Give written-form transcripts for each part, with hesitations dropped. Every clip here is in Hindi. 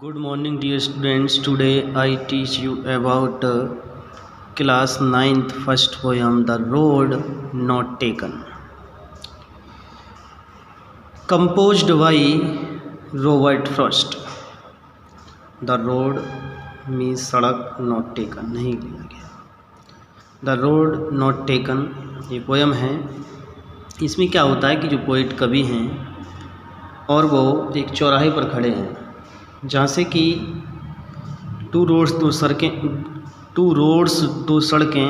Good morning, dear students. Today I teach you about class 9th first poem, The Road Not Taken. Composed by Robert Frost. The road means सड़क not taken, नहीं लिया गया. The road not taken ये पोयम है. इसमें क्या होता है कि जो पोइट कवि हैं और वो एक चौराहे पर खड़े हैं जहाँ से कि टू रोड्स दो सड़कें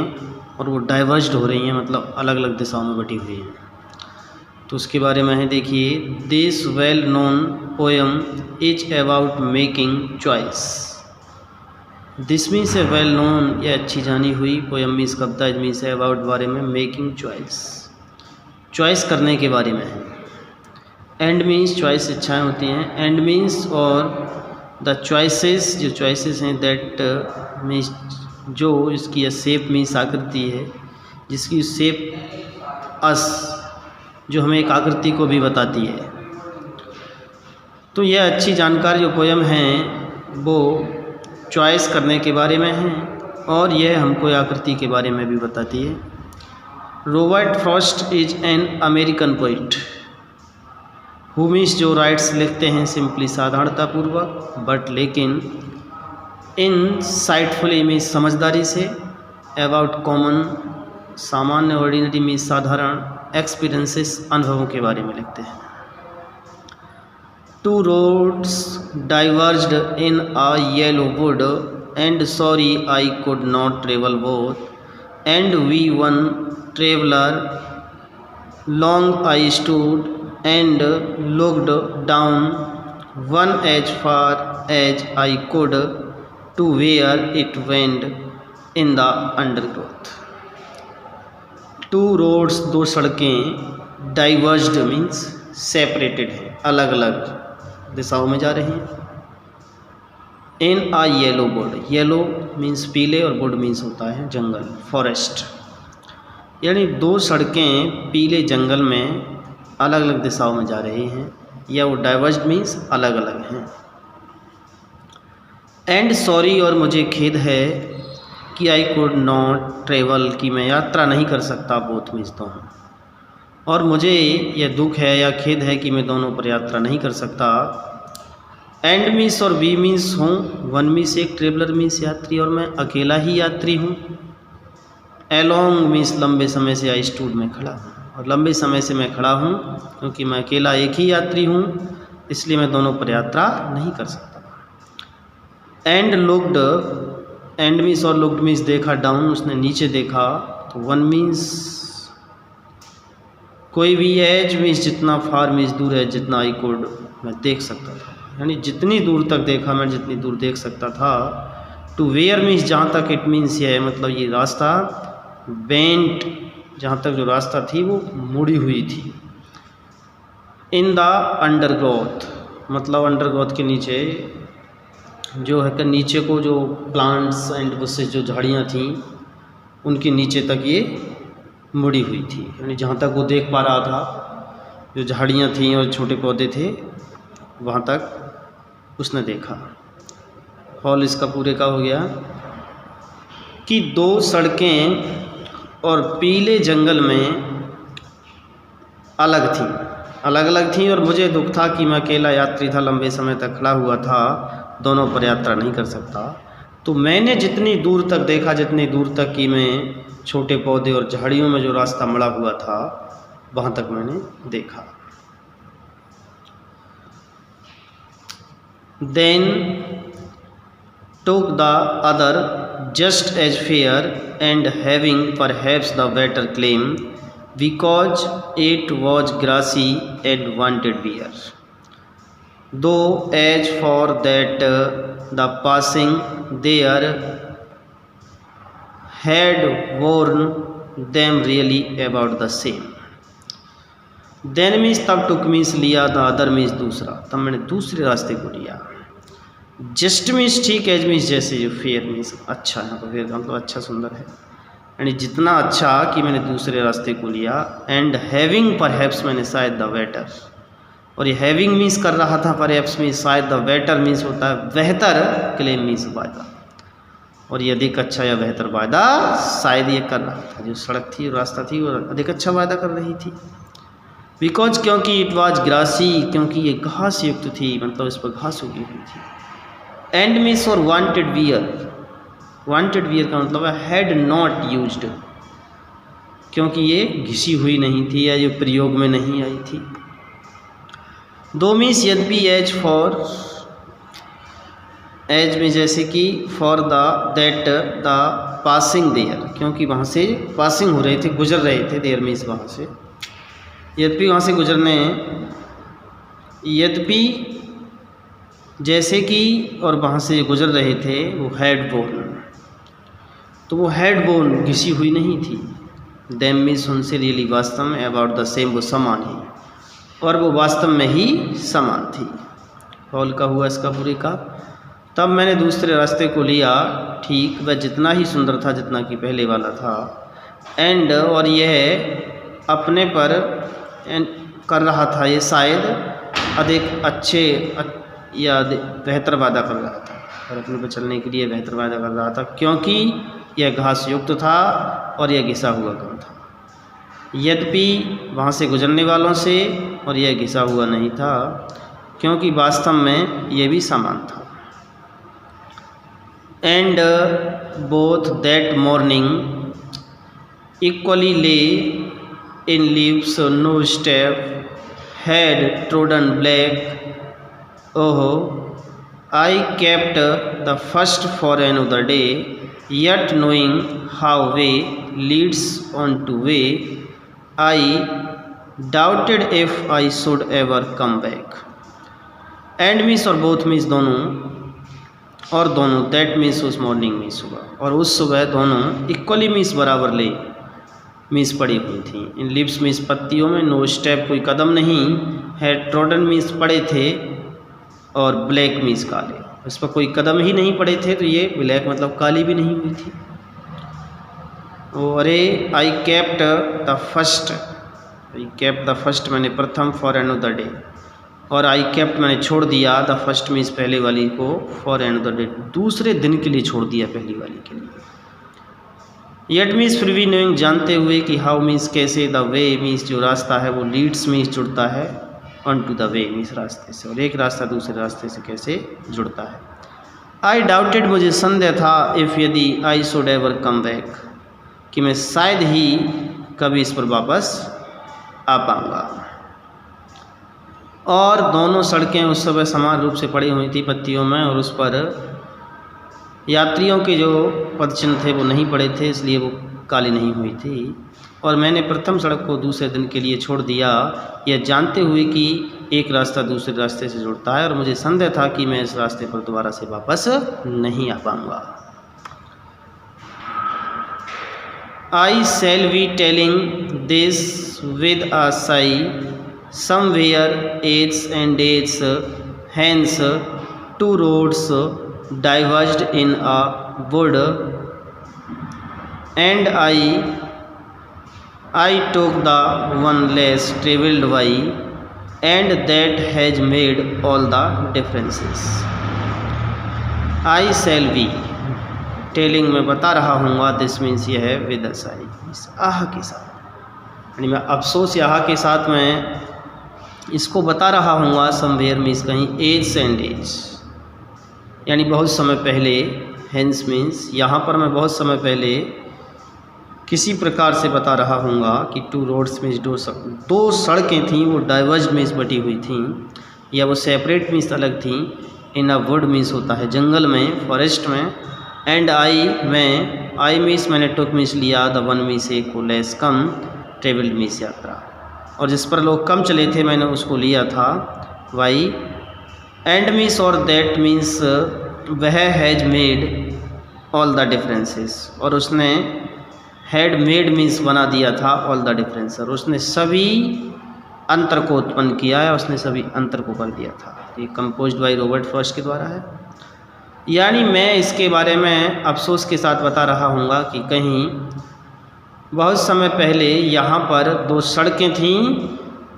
और वो डाइवर्स्ड हो रही हैं, मतलब अलग अलग दिशाओं में बटी हुई हैं. तो उसके बारे में है, देखिए. This well known poem is about making choice. This means A well known, ये अच्छी जानी हुई. Poem means Kavita, is means about बारे में, मेकिंग चॉइस चॉइस करने के बारे में है. एंड मीन्स चॉइस इच्छाएँ होती हैं. एंड मीन्स और द चॉइसेस, जो चॉइसेस हैं, दैट मीन्स जो इसकी शेप मीन्स आकृति है, जिसकी शेप अस जो हमें एक आकृति को भी बताती है. तो यह अच्छी जानकारी जो पोयम है वो चॉइस करने के बारे में है और यह हमको आकृति के बारे में भी बताती है. Robert Frost is an American poet who means जो राइट्स लिखते हैं सिंपली साधारणतापूर्वक, बट लेकिन इन साइटफुली मीन्स समझदारी से, अबाउट कॉमन सामान्य, ऑर्डिनरी मीन्स साधारण, एक्सपीरियंसेस अनुभवों के बारे में लिखते हैं. Two roads diverged in a yellow wood and sorry I could not travel both and be one traveller long I stood and looked down one as far as I could to where it went in the undergrowth. Two roads, दो सड़कें, diverged means separated हैं, अलग अलग दिशाओं में जा रही हैं. in a yellow wood, yellow means पीले और wood means होता है जंगल, forest. यानी दो सड़कें पीले जंगल में अलग अलग दिशाओं में जा रही हैं, या वो डाइवर्स्ड मीन्स अलग अलग हैं. एंड सॉरी, और मुझे खेद है कि आई कुड नॉट ट्रेवल, कि मैं यात्रा नहीं कर सकता, बोथ मीन्स दोनों. और मुझे यह दुख है या खेद है कि मैं दोनों पर यात्रा नहीं कर सकता. एंड मीन्स और वी मीन्स हूँ, वन मीन्स एक, ट्रेवलर मीन्स यात्री, और मैं अकेला ही यात्री हूँ. एलोंग मीन्स लंबे समय से, आई स्टूड में खड़ा हूँ, और लंबे समय से मैं खड़ा हूँ क्योंकि मैं अकेला एक ही यात्री हूँ, इसलिए मैं दोनों पर यात्रा नहीं कर सकता. एंड लुक्ड, एंड मीन्स और लुक्ड मीन्स देखा, डाउन उसने नीचे देखा. तो वन मीन्स कोई भी, एज मीन्स जितना, फार मीन्स दूर है, जितना, आई कुड मैं देख सकता था, यानी जितनी दूर तक देखा मैं, जितनी दूर देख सकता था. टू वेयर मीन्स जहाँ तक, इट मीन्स ये है, मतलब ये रास्ता, बेंट जहाँ तक जो रास्ता थी वो मुड़ी हुई थी. इन द अंडरग्रोथ, मतलब अंडरग्रोथ के नीचे जो है, नीचे को जो प्लांट्स एंड बुशेस, जो झाड़ियाँ थीं, उनके नीचे तक ये मुड़ी हुई थी. यानी जहाँ तक वो देख पा रहा था, जो झाड़ियाँ थीं और छोटे पौधे थे, वहाँ तक उसने देखा. हॉल इसका पूरे का हो गया कि दो सड़कें और पीले जंगल में अलग अलग थीं और मुझे दुख था कि मैं अकेला यात्री था, लंबे समय तक खड़ा हुआ था, दोनों पर यात्रा नहीं कर सकता. तो मैंने जितनी दूर तक देखा, जितनी दूर तक कि मैं छोटे पौधे और झाड़ियों में जो रास्ता मड़ा हुआ था, वहाँ तक मैंने देखा. Then took the other just as fair and having perhaps the better claim because it was grassy and wanted beer. Though as for that the passing there had worn them really about the same. Then means तब took means लिया, the other means दूसरा, तब मैंने दूसरे रास्ते को लिया. जस्ट मीन्स ठीक, एज मीन्स जैसे, जो फेयर मीन्स अच्छा, यहाँ पर फेयर मतलब अच्छा, सुंदर है, यानी जितना अच्छा कि मैंने दूसरे रास्ते को लिया. एंड हैविंग परहैप्स मैंने शायद द बेटर, और ये हैविंग मीन्स कर रहा था परहैप्स मीन्स शायद, द बेटर मीन्स होता है बेहतर, क्लेम मीन्स वायदा, और ये अधिक अच्छा या बेहतर वायदा शायद ये कर रहा था। जो सड़क थी, रास्ता थी, वो अधिक अच्छा वायदा कर रही थी। बिकॉज क्योंकि इट वाज ग्रासी, क्योंकि ये घास युक्त थी, मतलब इस पर घास उगी हुई थी। एंड मीन्स और वांटेड वियर, वांटेड वियर का मतलब है हैड नॉट यूज्ड, क्योंकि ये घिसी हुई नहीं थी या ये प्रयोग में नहीं आई थी। दो मीन्स यद्यपि, एज फॉर, एज में जैसे कि, for the, that, the passing there, क्योंकि वहाँ से पासिंग हो रहे थे, गुजर रहे थे, देयर मीन्स वहाँ से, यद्यपि वहाँ से गुजरने, यद्यपि जैसे कि और वहाँ से गुजर रहे थे, वो हैड बोर्न, तो वो हैड बोर्न घिसी हुई नहीं थी। देम मीन्स उनसे, रियली वास्तव में, अबाउट द सेम वो समान ही, और वो वास्तव में ही समान थी। हॉल का हुआ इसका पूरे का। तब मैंने दूसरे रास्ते को लिया, ठीक वह जितना ही सुंदर था जितना कि पहले वाला था। एंड और यह अपने पर कर रहा था, ये शायद अधिक अच्छे या बेहतर वादा कर रहा था, और अपने पर चलने के लिए बेहतर वादा कर रहा था, क्योंकि यह घास युक्त था और यह घिसा हुआ कम था। यद्यपि वहाँ से गुजरने वालों से, और यह घिसा हुआ नहीं था, क्योंकि वास्तव में यह भी समान था। And both that morning equally lay in leaves no step had trodden black, oh I kept the first for another day, yet knowing how way leads on to way, I doubted if I should ever come back. And means और both मीन्स दोनों, और दोनों, that मीन्स उस मॉर्निंग मीन्स सुबह, और उस सुबह दोनों, इक्वली मीन्स बराबर ले मीन्स पड़ी हुई थी। इन लिप्स मीन्स पत्तियों में, नो स्टेप कोई कदम नहीं है, ट्रोडन मीन्स पड़े थे, और ब्लैक मीन्स काले, इस पर कोई कदम ही नहीं पड़े थे, तो ये ब्लैक मतलब काली भी नहीं हुई थी। अरे आई kept the first, I kept the first मैंने प्रथम, फॉर another डे, और आई केप्ट मैंने छोड़ दिया, द फर्स्ट मीन्स पहले वाली को, फॉर another डे दूसरे दिन के लिए छोड़ दिया पहली वाली के लिए। येट मीन्स फिर भी, नोइंग जानते हुए कि, हाउ मीन्स कैसे, द वे मीन्स जो रास्ता है वो, लीड्स मीन्स जुड़ता है, on to the way means रास्ते से, और एक रास्ता दूसरे रास्ते से कैसे जुड़ता है। आई डाउटेड मुझे संदेह था, इफ़ यदि, I should ever come back कि मैं शायद ही कभी इस पर वापस आ पाऊँगा। और दोनों सड़कें उस समय समान रूप से पड़ी हुई थी पत्तियों में, और उस पर यात्रियों के जो पदचिन्ह थे वो नहीं पड़े थे, इसलिए वो काली नहीं हुई थी। और मैंने प्रथम सड़क को दूसरे दिन के लिए छोड़ दिया, यह जानते हुए कि एक रास्ता दूसरे रास्ते से जुड़ता है, और मुझे संदेह था कि मैं इस रास्ते पर दोबारा से वापस नहीं आ पाऊँगा। I shall be telling this with a sigh, somewhere ages and ages hence two roads diverged in a wood, and I took the one less travelled by, and that has made all the differences. I shall be telling मैं बता रहा हूँगा, दिस मीन्स यह है विद अ साई, इस आह के साथ, यानी मैं अफसोस या आह के साथ मैं इसको बता रहा हूँगा। समवेयर मीन्स कहीं, एज एंड एज यानी बहुत समय पहले, हेंस मीन्स यहाँ पर मैं बहुत समय पहले किसी प्रकार से बता रहा हूँगा कि, टू रोड्स मीन्स दो सड़कें थीं, वो डाइवर्ज मीन्स बटी हुई थीं, या वो सेपरेट मीन्स अलग थीं। इन अ वुड मीन्स होता है जंगल में, फॉरेस्ट में। एंड आई मैं, आई मीन्स मैंने, टुक मीन्स लिया, द वन मीन्स एक को, लेस कम, ट्रेवल्ड मीन्स यात्रा, और जिस पर लोग कम चले थे मैंने उसको लिया था, वाई। एंड मीन्स और दैट मीन्स वह, has made all the differences, और उसने, हैड मेड मीन्स बना दिया था, ऑल द डिफरेंस, और उसने सभी अंतर को उत्पन्न किया है, उसने सभी अंतर को कर दिया था। ये कंपोज्ड बाय रॉबर्ट फ्रॉस्ट के द्वारा है। यानी मैं इसके बारे में अफसोस के साथ बता रहा हूँगा कि कहीं बहुत समय पहले यहाँ पर दो सड़कें थीं,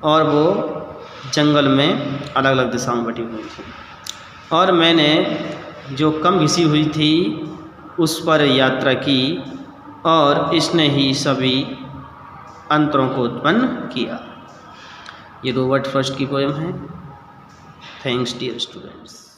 और वो जंगल में अलग अलग दिशाओं में बटी हुई थी, और मैंने जो कम घिसी हुई थी उस पर यात्रा की, और इसने ही सभी अंतरों को उत्पन्न किया। ये 2 वर्ड फर्स्ट की पोएम है। Thanks dear students.